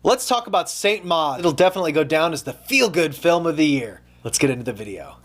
Let's talk about Saint Maud. It'll definitely go down as the feel-good film of the year. Let's get into the video.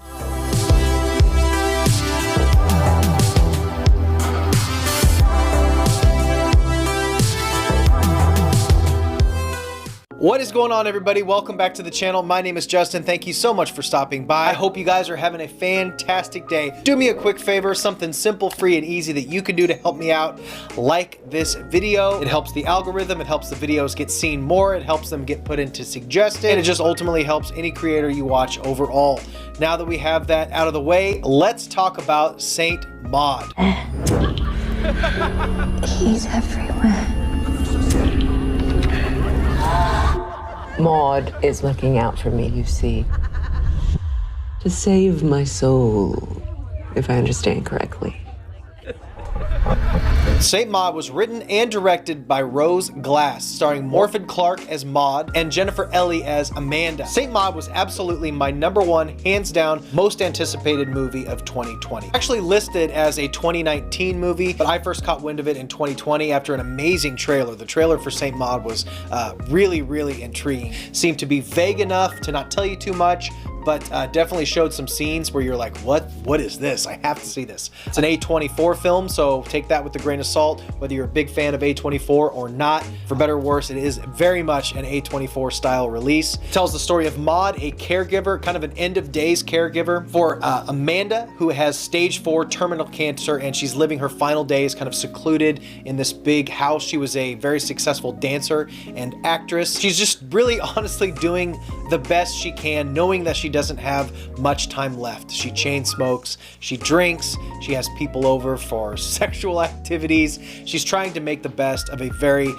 What is going on, everybody? Welcome back to the channel. My name is Justin. Thank you so much for stopping by. I hope you guys are having a fantastic day. Do me a quick favor, something simple, free, and easy that you can do to help me out. Like this video. It helps the algorithm. It helps the videos get seen more. It helps them get put into suggested. And it just ultimately helps any creator you watch overall. Now that we have that out of the way, let's talk about Saint Maud. He's everywhere. Maud is looking out for me, you see. To save my soul, if I understand correctly. Saint Maud was written and directed by Rose Glass, starring Morfydd Clark as Maud and Jennifer Ellie as Amanda. Saint Maud was absolutely my #1, hands down, most anticipated movie of 2020. Actually listed as a 2019 movie, but I first caught wind of it in 2020 after an amazing trailer. The trailer for Saint Maud was really intriguing. Seemed to be vague enough to not tell you too much, but definitely showed some scenes where you're like, what is this? I have to see this. It's an A24 film, so take that with a grain of salt, whether you're a big fan of A24 or not. For better or worse, it is very much an A24 style release. It tells the story of Maud, a caregiver, kind of an end of days caregiver for Amanda, who has stage 4 terminal cancer, and she's living her final days kind of secluded in this big house. She was a very successful dancer and actress. She's just really honestly doing the best she can, knowing that she doesn't have much time left. She chain smokes, she drinks, she has people over for sexual activities. She's trying to make the best of a very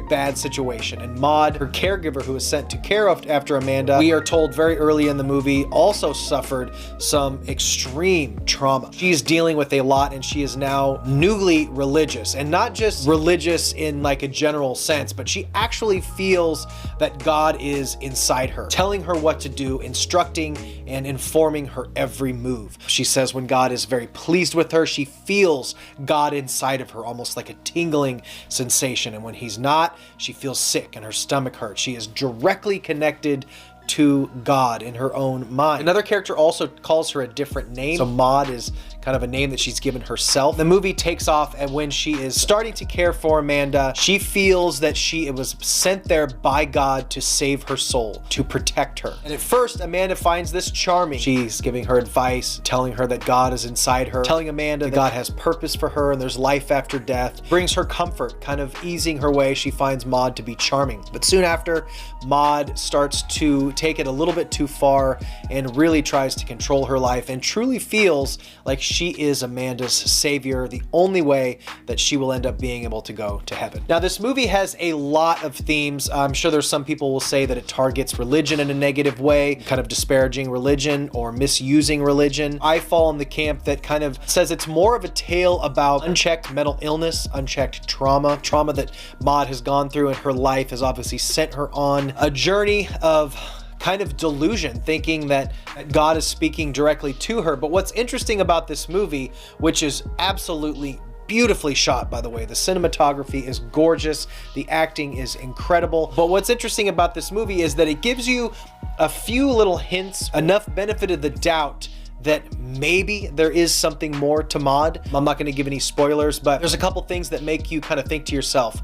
bad situation. And Maud, her caregiver who was sent to care of after Amanda, we are told very early in the movie, also suffered some extreme trauma. She's dealing with a lot, and she is now newly religious, and not just religious in like a general sense, but she actually feels that God is inside her, telling her what to do, instructing and informing her every move. She says when God is very pleased with her, she feels God inside of her, almost like a tingling sensation. And when he's not, she feels sick and her stomach hurts. She is directly connected to God in her own mind. Another character also calls her a different name. So Maud is kind of a name that she's given herself. The movie takes off, and when she is starting to care for Amanda, she feels that she was sent there by God to save her soul, to protect her. And at first, Amanda finds this charming. She's giving her advice, telling her that God is inside her, telling Amanda that God has purpose for her and there's life after death, brings her comfort, kind of easing her way. She finds Maud to be charming. But soon after, Maud starts to take it a little bit too far and really tries to control her life and truly feels like she is Amanda's savior, the only way that she will end up being able to go to heaven. Now, this movie has a lot of themes. I'm sure there's some people will say that it targets religion in a negative way, kind of disparaging religion or misusing religion. I fall in the camp that kind of says it's more of a tale about unchecked mental illness, unchecked trauma that Maud has gone through in her life has obviously sent her on a journey of kind of delusion, thinking that God is speaking directly to her. But what's interesting about this movie, which is absolutely beautifully shot, by the way, the cinematography is gorgeous, the acting is incredible. But what's interesting about this movie is that it gives you a few little hints, enough benefit of the doubt that maybe there is something more to Maud. I'm not going to give any spoilers, but there's a couple things that make you kind of think to yourself,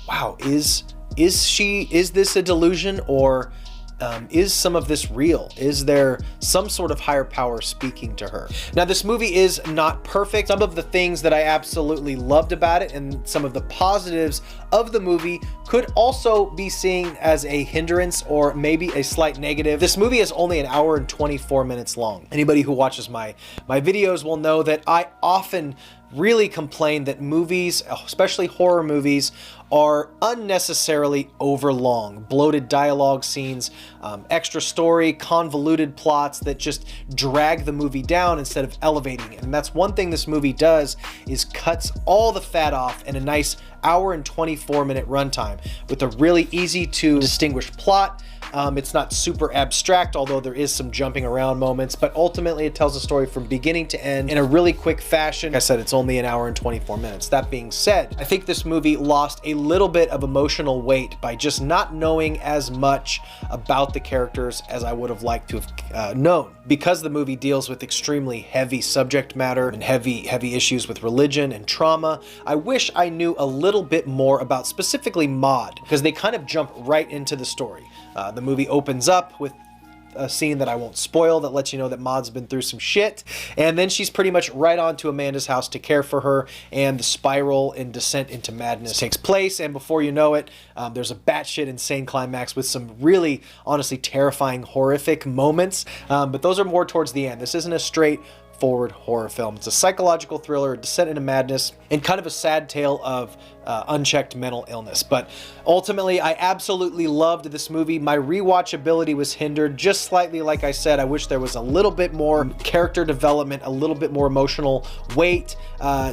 wow, is this a delusion, or is some of this real? Is there some sort of higher power speaking to her? Now, this movie is not perfect. Some of the things that I absolutely loved about it and some of the positives of the movie could also be seen as a hindrance or maybe a slight negative. This movie is only an hour and 24 minutes long. Anybody who watches my videos will know that I often really complain that movies, especially horror movies, are unnecessarily overlong. Bloated dialogue scenes, extra story, convoluted plots that just drag the movie down instead of elevating it. And that's one thing this movie does, is cuts all the fat off in a nice hour and 24 minute runtime with a really easy to distinguish plot, It's not super abstract, although there is some jumping around moments, but ultimately it tells a story from beginning to end in a really quick fashion. Like I said, it's only an hour and 24 minutes. That being said, I think this movie lost a little bit of emotional weight by just not knowing as much about the characters as I would have liked to have known. Because the movie deals with extremely heavy subject matter and heavy issues with religion and trauma, I wish I knew a little bit more about specifically Maud, because they kind of jump right into the story. The movie opens up with a scene that I won't spoil that lets you know that Maud's been through some shit, and then she's pretty much right on to Amanda's house to care for her, and the spiral and descent into madness takes place, and before you know it, there's a batshit insane climax with some really, honestly terrifying, horrific moments, but those are more towards the end. This isn't a straightforward horror film. It's a psychological thriller, a descent into madness, and kind of a sad tale of unchecked mental illness. But ultimately, I absolutely loved this movie. My rewatchability was hindered just slightly. Like I said, I wish there was a little bit more character development, a little bit more emotional weight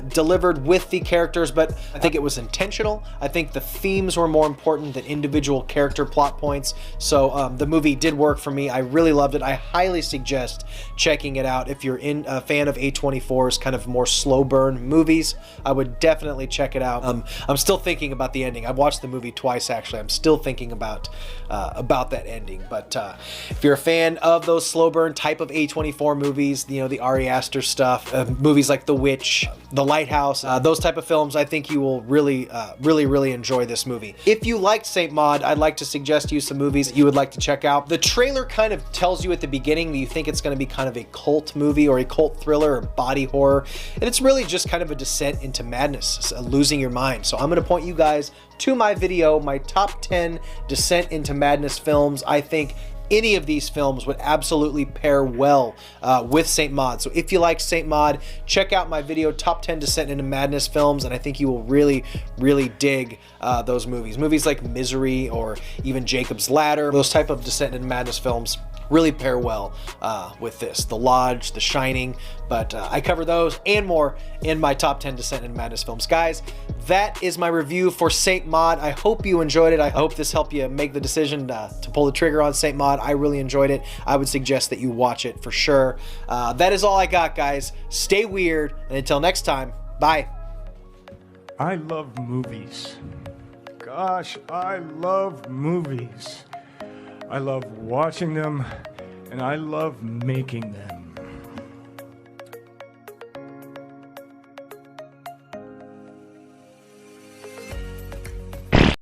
delivered with the characters, but I think it was intentional. I think the themes were more important than individual character plot points. So the movie did work for me. I really loved it. I highly suggest checking it out. If you're a fan of A24's kind of more slow burn movies, I would definitely check it out. I'm still thinking about the ending. I've watched the movie twice, actually. I'm still thinking about that ending. But if you're a fan of those slow burn type of A24 movies, you know, the Ari Aster stuff, movies like The Witch, The Lighthouse, those type of films, I think you will really enjoy this movie. If you liked Saint Maud, I'd like to suggest to you some movies that you would like to check out. The trailer kind of tells you at the beginning that you think it's going to be kind of a cult movie or a cult thriller or body horror, and it's really just kind of a descent into madness, losing your mind. So I'm going to point you guys to my video, my top 10 descent into madness films. I think any of these films would absolutely pair well with Saint Maud. So if you like Saint Maud, check out my video, top 10 descent into madness films, and I think you will really dig those movies. Movies like Misery or even Jacob's Ladder, those type of descent into madness films really pair well with this. The Lodge, The Shining, but I cover those and more in my top 10 descent into madness films. Guys, that is my review for Saint Maud. I hope you enjoyed it. I hope this helped you make the decision to pull the trigger on Saint Maud. I really enjoyed it. I would suggest that you watch it for sure. That is all I got, guys. Stay weird, and until next time, bye. I love movies. Gosh, I love movies. I love watching them, and I love making them.